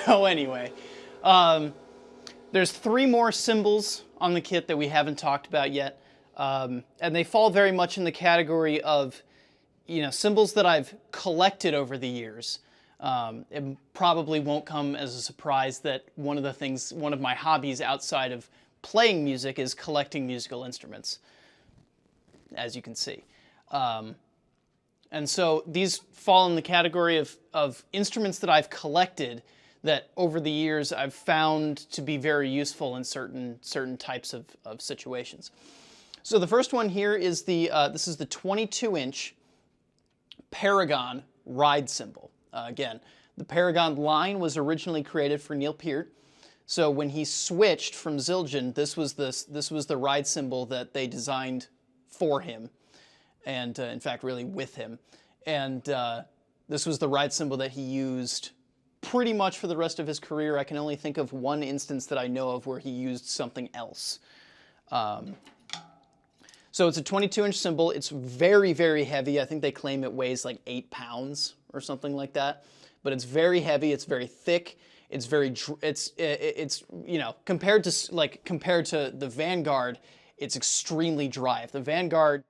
So anyway, um, there's 3 more cymbals on the kit that we haven't talked about yet, and they fall very much in the category of, cymbals that I've collected over the years. It probably won't come as a surprise that one of my hobbies outside of playing music is collecting musical instruments, as you can see. And so these fall in the category of instruments that I've collected that over the years I've found to be very useful in certain types of situations. So the first one here is this is the 22-inch Paragon ride cymbal. Again, the Paragon line was originally created for Neil Peart. So when he switched from Zildjian, this was the ride cymbal that they designed for him, and in fact, really with him. And this was the ride cymbal that he used pretty much for the rest of his career. I can only think of one instance that I know of where he used something else. So it's a 22-inch cymbal. It's very, very heavy. I think they claim it weighs like 8 pounds or something like that. But it's very heavy. It's very thick. It's very, compared to the Vanguard, it's extremely dry. If the Vanguard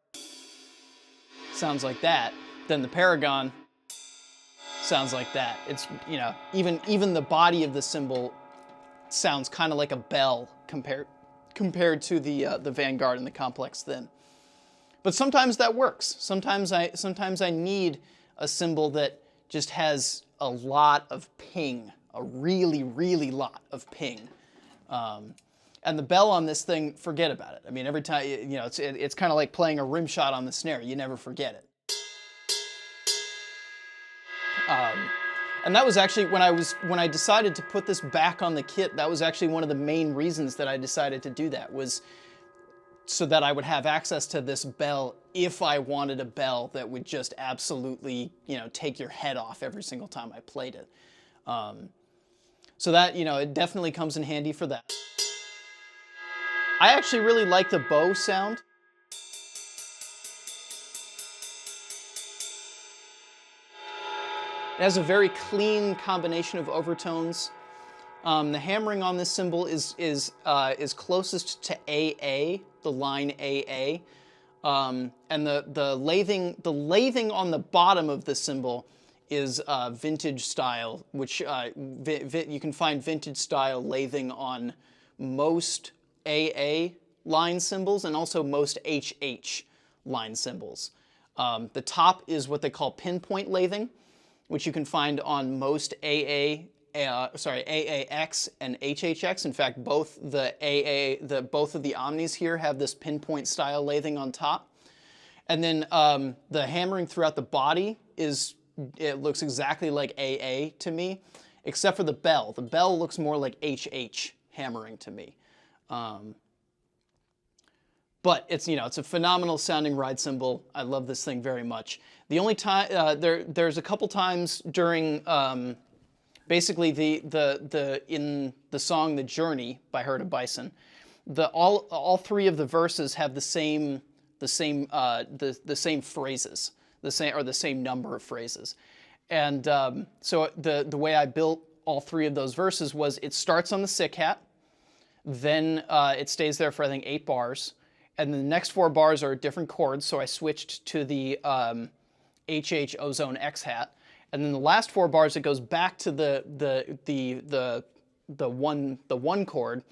sounds like that, then the Paragon sounds like that. It's, even the body of the cymbal sounds kind of like a bell compared to the Vanguard and the Complex Thin. But sometimes that works. Sometimes I need a cymbal that just has a lot of ping, a really, really lot of ping. And the bell on this thing, forget about it. I mean, every time, it's kind of like playing a rim shot on the snare. You never forget it. And that was actually, when I decided to put this back on the kit, that was actually one of the main reasons that I decided to do that, was so that I would have access to this bell if I wanted a bell that would just absolutely, take your head off every single time I played it. So that, it definitely comes in handy for that. I actually really like the bow sound. It has a very clean combination of overtones. The hammering on this cymbal is closest to AA, the line AA, and the lathing on the bottom of the cymbal is vintage style, which you can find vintage style lathing on most AA line cymbals and also most HH line cymbals. The top is what they call pinpoint lathing, which you can find on most AAX and HHX. In fact, both both of the Omnis here have this pinpoint style lathing on top. And then the hammering throughout the body it looks exactly like AA to me, except for the bell. The bell looks more like HH hammering to me. But it's a phenomenal sounding ride cymbal. I love this thing very much. The only time there's a couple times during basically in the song "The Journey" by Herd of Bison, all 3 of the verses have the same phrases, the same number of phrases, and so the way I built all 3 of those verses was it starts on the sick hat, then it stays there for I think 8 bars. And the next 4 bars are different chords, so I switched to the HH Ozone X hat. And then the last 4 bars, it goes back to the one chord,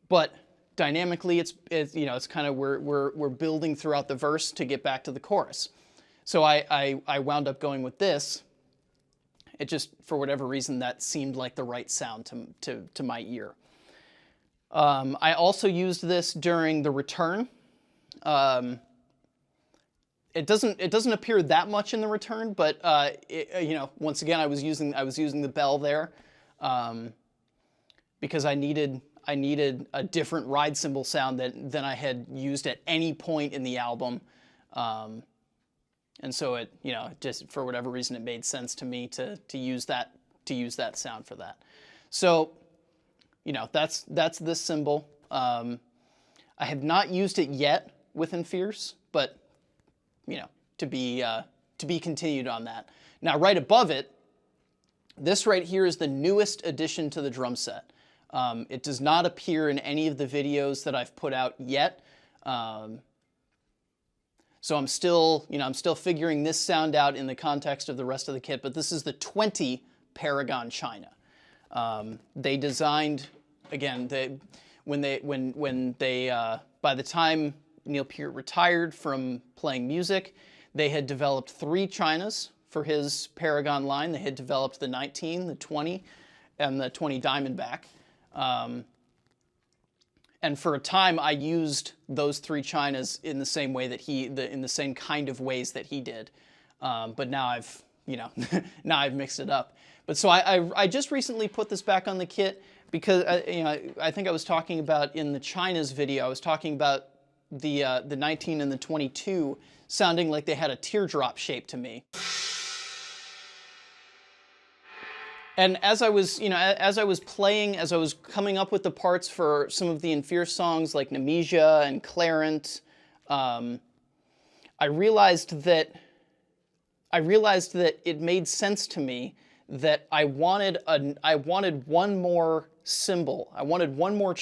but dynamically it's kind of we're building throughout the verse to get back to the chorus. So I wound up going with this. It just, for whatever reason, that seemed like the right sound to my ear. I also used this during the return. It doesn't appear that much in the return, but once again, I was using the bell there because I needed a different ride cymbal sound than I had used at any point in the album, and so it just for whatever reason it made sense to me to use that sound for that. So. That's this cymbal. I have not used it yet with Enfierce, but to be continued on that. Now, right above it This right here is the newest addition to the drum set. It does not appear in any of the videos that I've put out yet. So I'm still, I'm still figuring this sound out in the context of the rest of the kit, but this is the 20 Paragon China. They designed, again, by the time Neil Peart retired from playing music, they had developed 3 Chinas for his Paragon line. They had developed the 19, the 20, and the 20 Diamondback. And for a time, I used those 3 Chinas in the same way that in the same kind of ways that he did. But now I've, now I've mixed it up. But so I just recently put this back on the kit because, I think I was talking about in the Chinas video, I was talking about the 19 and the 22 sounding like they had a teardrop shape to me. And as I was, as I was playing, as I was coming up with the parts for some of the Enfierce songs like Nemesia and Clarent, I realized that it made sense to me that I wanted one more cymbal. I wanted one more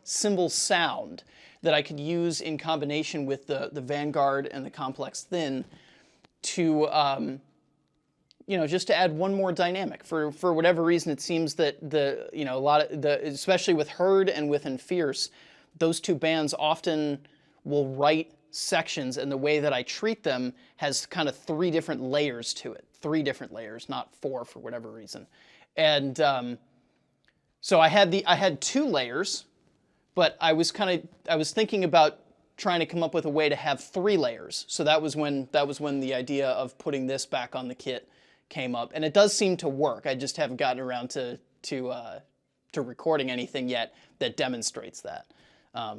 cymbal sound that I could use in combination with the Vanguard and the Complex Thin to just to add one more dynamic. For whatever reason, it seems that especially with Herd and with Enfierce, those 2 bands often will write sections, and the way that I treat them has kind of 3 different layers to it. 3 different layers, not 4 for whatever reason. And so I had 2 layers, but I was thinking about trying to come up with a way to have 3 layers. So that was when the idea of putting this back on the kit came up, and it does seem to work. I just haven't gotten around to recording anything yet that demonstrates that.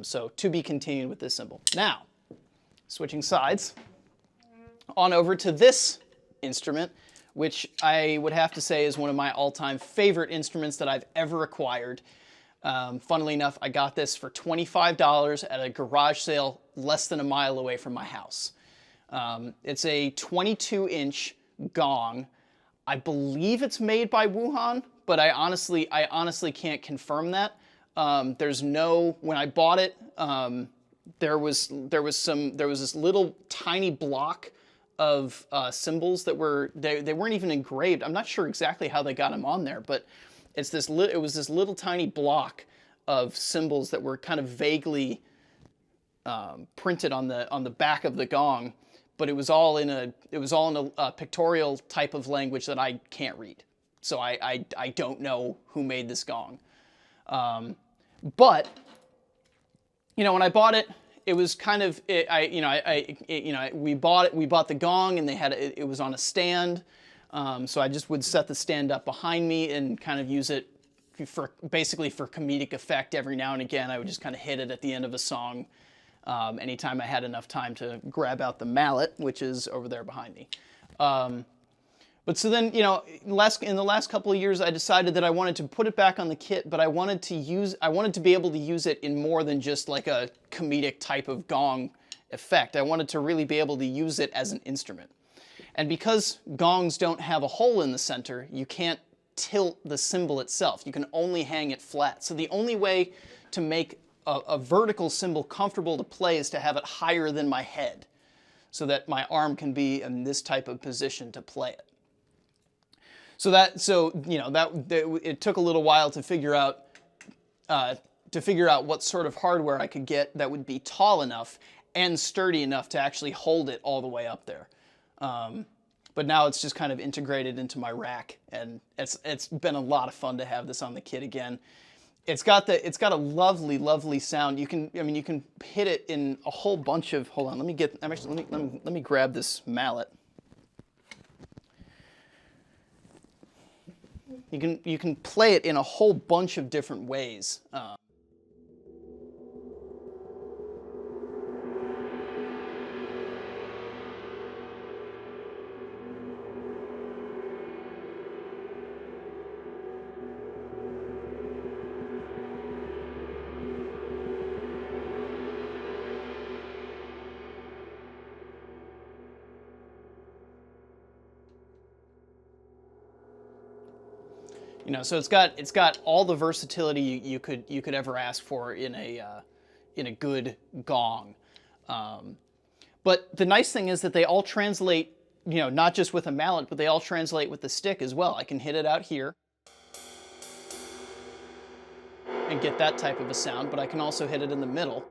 So to be continued with this cymbal. Now, switching sides, on over to this instrument, which I would have to say is one of my all-time favorite instruments that I've ever acquired. Funnily enough, I got this for $25 at a garage sale less than a mile away from my house. It's a 22-inch Gong. I believe it's made by Wuhan, but I honestly can't confirm that. When I bought it, there was this little tiny block of cymbals that they weren't even engraved. I'm not sure exactly how they got them on there, but it was this little tiny block of cymbals that were kind of vaguely printed on the back of the Gong, but it was all in a pictorial type of language that I can't read. So I don't know who made this Gong. But when I bought it, it was kind of we bought the Gong, and it was on a stand. So I just would set the stand up behind me and kind of use it basically for comedic effect. Every now and again, I would just kind of hit it at the end of a song. Anytime I had enough time to grab out the mallet, which is over there behind me. But so then, in the last couple of years, I decided that I wanted to put it back on the kit, but I wanted to be able to use it in more than just like a comedic type of gong effect. I wanted to really be able to use it as an instrument. And because gongs don't have a hole in the center, you can't tilt the cymbal itself. You can only hang it flat. So the only way to make a vertical cymbal comfortable to play is to have it higher than my head, so that my arm can be in this type of position to play it. It took a little while to figure out what sort of hardware I could get that would be tall enough and sturdy enough to actually hold it all the way up there. But now it's just kind of integrated into my rack, and it's been a lot of fun to have this on the kit again. It's got a lovely, lovely sound. You can hit it in a whole bunch of. Hold on, let me grab this mallet. You can play it in a whole bunch of different ways. You know, so it's got all the versatility you could ever ask for in a good gong. But the nice thing is that they all translate, you know, not just with a mallet, but they all translate with the stick as well. I can hit it out here and get that type of a sound, but I can also hit it in the middle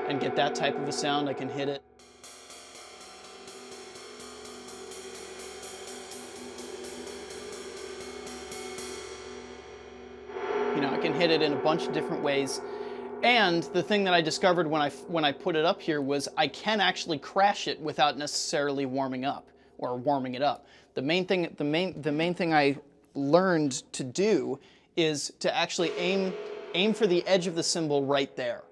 and get that type of a sound. I can hit it I can hit it in a bunch of different ways. And the thing that I discovered when I put it up here was I can actually crash it without necessarily warming up or warming it up. The main thing I learned to do is to actually aim for the edge of the cymbal right there.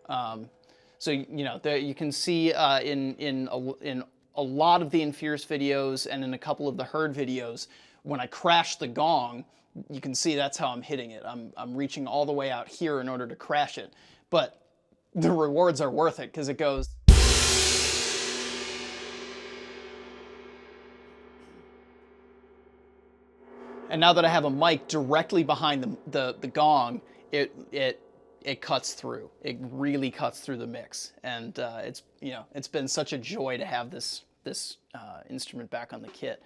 So you know, you can see in a lot of the Enfierce videos and in a couple of the Heard videos, when I crash the gong, you can see that's how I'm hitting it. I'm reaching all the way out here in order to crash it. But the rewards are worth it because it goes. And now that I have a mic directly behind the gong, it cuts through. It really cuts through the mix. And it's been such a joy to have this instrument back on the kit.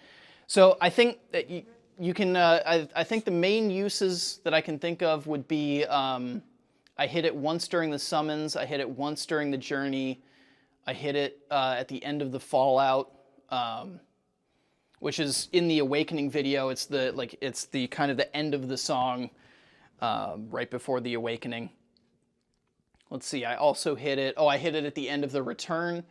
So I think that you can, I think the main uses that I can think of would be, I hit it once during the summons, I hit it once during the journey, I hit it at the end of the Fallout, which is in the Awakening video. It's the kind of the end of the song, right before the Awakening. Let's see, I also hit it, I hit it at the end of the Return.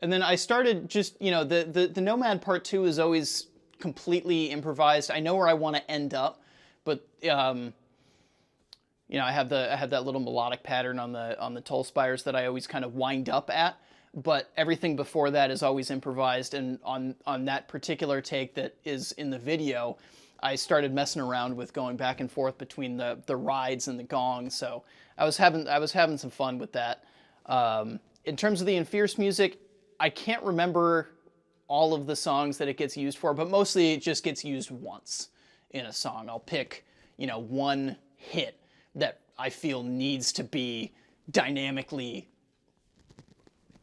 And then I started just, you know, the Nomad Part 2 is always completely improvised. I know where I want to end up, but you know, I have that little melodic pattern on the Toll Spires that I always kind of wind up at, but everything before that is always improvised. And on that particular take that is in the video, I started messing around with going back and forth between the rides and the gong. So I was having some fun with that. In terms of the Enfierce music, I can't remember all of the songs that it gets used for, but mostly it just gets used once in a song. I'll pick, you know, one hit that I feel needs to be dynamically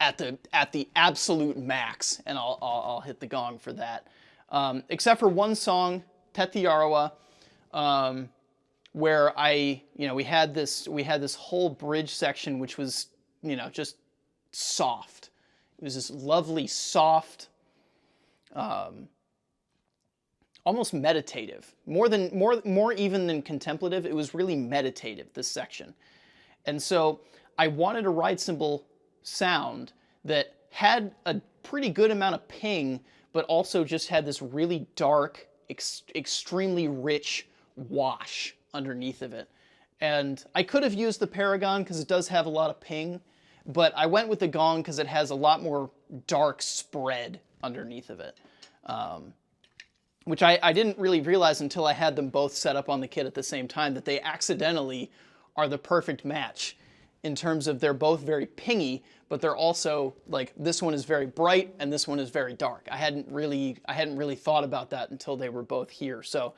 at the absolute max, and I'll hit the gong for that. Except for one song, Tetiaroa, where we had this whole bridge section which was, you know, just soft. It was this lovely, soft, almost meditative. More even than contemplative. It was really meditative, this section. And so I wanted a ride cymbal sound that had a pretty good amount of ping, but also just had this really dark, extremely rich wash underneath of it. And I could have used the Paragon because it does have a lot of ping, but I went with the Gong because it has a lot more dark spread underneath of it, which I didn't really realize until I had them both set up on the kit at the same time, that they accidentally are the perfect match in terms of they're both very pingy, but they're also, like, this one is very bright and this one is very dark. I hadn't really thought about that until they were both here. So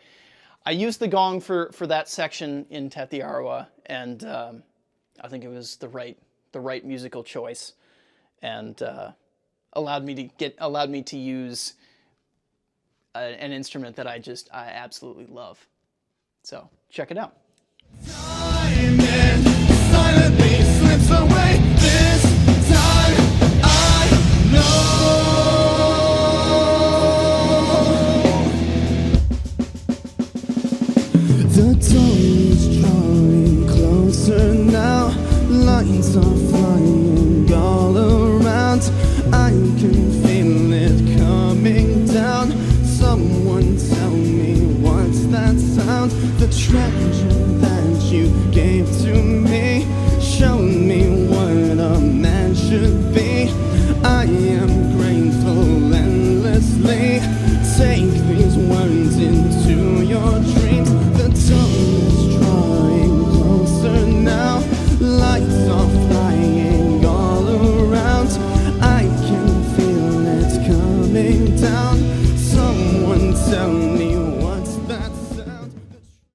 I used the Gong for that section in Tetiaroa, and I think it was the right musical choice, and allowed me to use an instrument that I absolutely love. So check it out. Diamond silently slips away. This time I know. The door is drawing closer now. Lines are flying all around. I can feel it coming down. Someone tell me what's that sound? The treasure that you gave to me. Show me what down. Someone tell